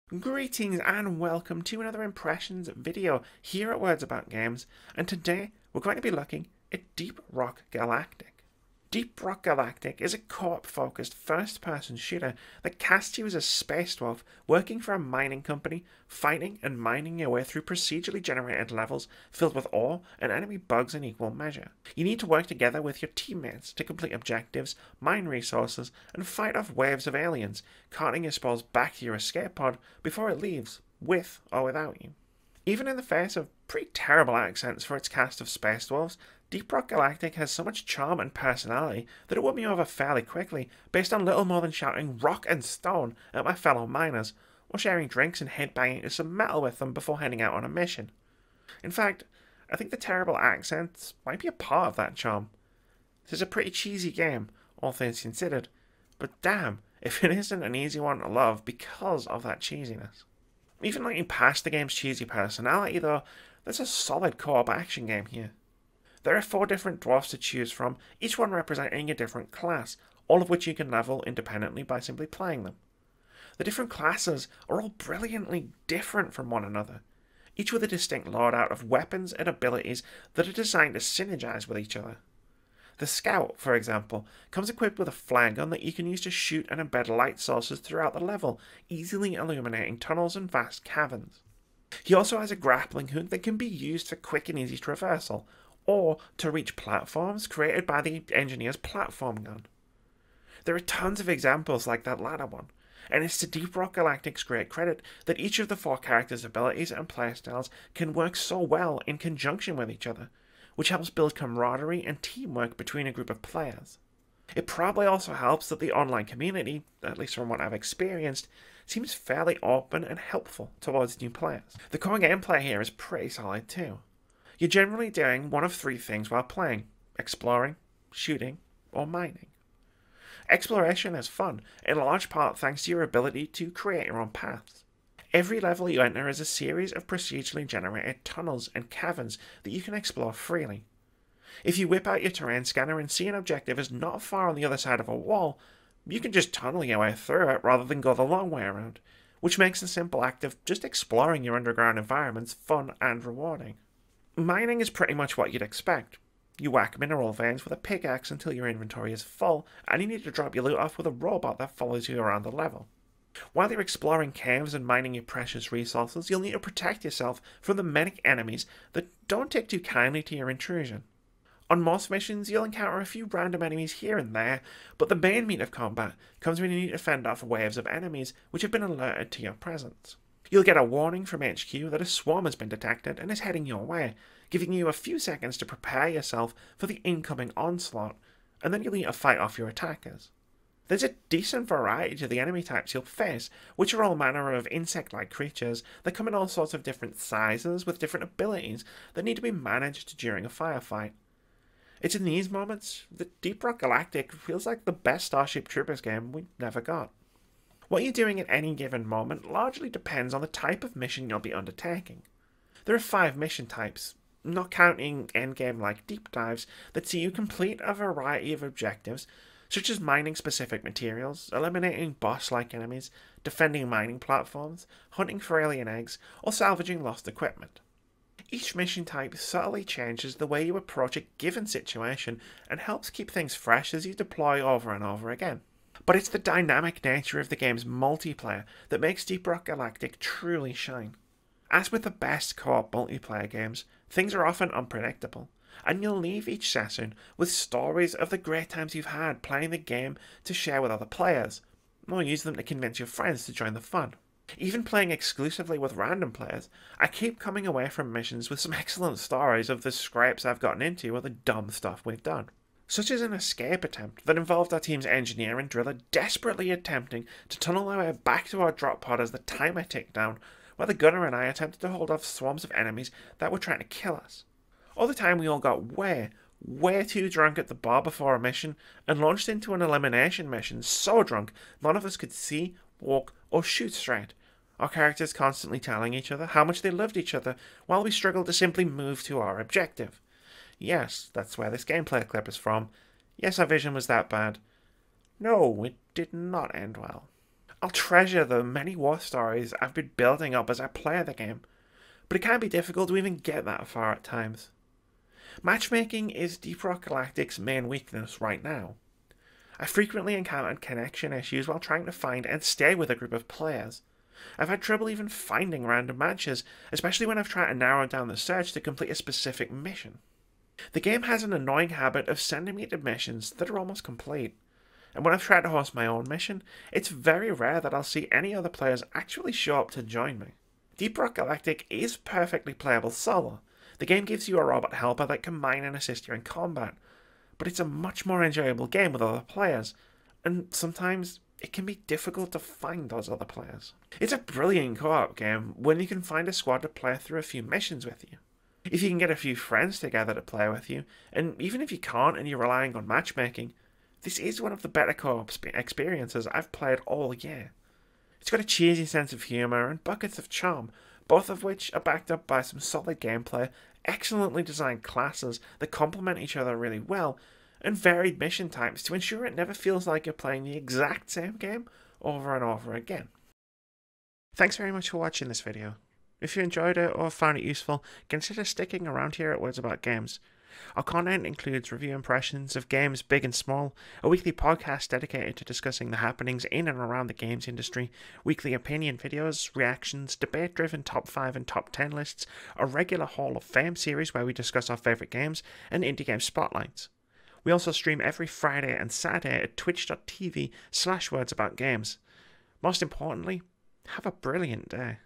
Greetings and welcome to another impressions video here at Words About Games, and today we're going to be looking at Deep Rock Galactic. Deep Rock Galactic is a co-op-focused first-person shooter that casts you as a space dwarf working for a mining company, fighting and mining your way through procedurally generated levels filled with ore and enemy bugs in equal measure. You need to work together with your teammates to complete objectives, mine resources, and fight off waves of aliens, carting your spores back to your escape pod before it leaves, with or without you. Even in the face of pretty terrible accents for its cast of space dwarves, Deep Rock Galactic has so much charm and personality that it won me over fairly quickly, based on little more than shouting rock and stone at my fellow miners, or sharing drinks and headbanging some metal with them before heading out on a mission. In fact, I think the terrible accents might be a part of that charm. This is a pretty cheesy game, all things considered, but damn if it isn't an easy one to love because of that cheesiness. Even looking past the game's cheesy personality though, there's a solid co-op action game here. There are 4 different dwarfs to choose from, each one representing a different class, all of which you can level independently by simply playing them. The different classes are all brilliantly different from one another, each with a distinct loadout of weapons and abilities that are designed to synergize with each other. The Scout, for example, comes equipped with a flare gun that you can use to shoot and embed light sources throughout the level, easily illuminating tunnels and vast caverns. He also has a grappling hook that can be used for quick and easy traversal, or to reach platforms created by the engineer's platform gun. There are tons of examples like that latter one, and it's to Deep Rock Galactic's great credit that each of the 4 characters' abilities and playstyles can work so well in conjunction with each other, which helps build camaraderie and teamwork between a group of players. It probably also helps that the online community, at least from what I've experienced, seems fairly open and helpful towards new players. The core gameplay here is pretty solid too. You're generally doing one of 3 things while playing: exploring, shooting, or mining. Exploration is fun, in large part thanks to your ability to create your own paths. Every level you enter is a series of procedurally generated tunnels and caverns that you can explore freely. If you whip out your terrain scanner and see an objective is not far on the other side of a wall, you can just tunnel your way through it rather than go the long way around, which makes the simple act of just exploring your underground environments fun and rewarding. Mining is pretty much what you'd expect. You whack mineral veins with a pickaxe until your inventory is full, and you need to drop your loot off with a robot that follows you around the level. While you're exploring caves and mining your precious resources, you'll need to protect yourself from the many enemies that don't take too kindly to your intrusion. On most missions, you'll encounter a few random enemies here and there, but the main meat of combat comes when you need to fend off waves of enemies which have been alerted to your presence. You'll get a warning from HQ that a swarm has been detected and is heading your way, giving you a few seconds to prepare yourself for the incoming onslaught, and then you'll need to fight off your attackers. There's a decent variety to the enemy types you'll face, which are all manner of insect-like creatures that come in all sorts of different sizes with different abilities that need to be managed during a firefight. It's in these moments that Deep Rock Galactic feels like the best Starship Troopers game we never got. What you're doing at any given moment largely depends on the type of mission you'll be undertaking. There are 5 mission types, not counting endgame-like deep dives, that see you complete a variety of objectives, such as mining specific materials, eliminating boss-like enemies, defending mining platforms, hunting for alien eggs, or salvaging lost equipment. Each mission type subtly changes the way you approach a given situation and helps keep things fresh as you deploy over and over again. But it's the dynamic nature of the game's multiplayer that makes Deep Rock Galactic truly shine. As with the best co-op multiplayer games, things are often unpredictable, and you'll leave each session with stories of the great times you've had playing the game to share with other players, or use them to convince your friends to join the fun. Even playing exclusively with random players, I keep coming away from missions with some excellent stories of the scrapes I've gotten into or the dumb stuff we've done. Such as an escape attempt that involved our team's engineer and driller desperately attempting to tunnel their way back to our drop pod as the timer ticked down, while the gunner and I attempted to hold off swarms of enemies that were trying to kill us. All the time we all got way too drunk at the bar before a mission and launched into an elimination mission so drunk none of us could see, walk, or shoot straight. Our characters constantly telling each other how much they loved each other while we struggled to simply move to our objective. Yes, that's where this gameplay clip is from. Yes, our vision was that bad. No, it did not end well. I'll treasure the many war stories I've been building up as I play the game, but it can be difficult to even get that far at times. Matchmaking is Deep Rock Galactic's main weakness right now. I frequently encountered connection issues while trying to find and stay with a group of players. I've had trouble even finding random matches, especially when I've tried to narrow down the search to complete a specific mission. The game has an annoying habit of sending me to missions that are almost complete, and when I've tried to host my own mission, it's very rare that I'll see any other players actually show up to join me. Deep Rock Galactic is perfectly playable solo. The game gives you a robot helper that can mine and assist you in combat, but it's a much more enjoyable game with other players, and sometimes it can be difficult to find those other players. It's a brilliant co-op game when you can find a squad to play through a few missions with you. If you can get a few friends together to play with you, and even if you can't and you're relying on matchmaking, this is one of the better co-op experiences I've played all year. It's got a cheesy sense of humour and buckets of charm, both of which are backed up by some solid gameplay, excellently designed classes that complement each other really well, and varied mission types to ensure it never feels like you're playing the exact same game over and over again. Thanks very much for watching this video. If you enjoyed it or found it useful, consider sticking around here at Words About Games. Our content includes review impressions of games big and small, a weekly podcast dedicated to discussing the happenings in and around the games industry, weekly opinion videos, reactions, debate-driven top 5 and top 10 lists, a regular Hall of Fame series where we discuss our favourite games, and indie game spotlights. We also stream every Friday and Saturday at twitch.tv/wordsaboutgames. Most importantly, have a brilliant day.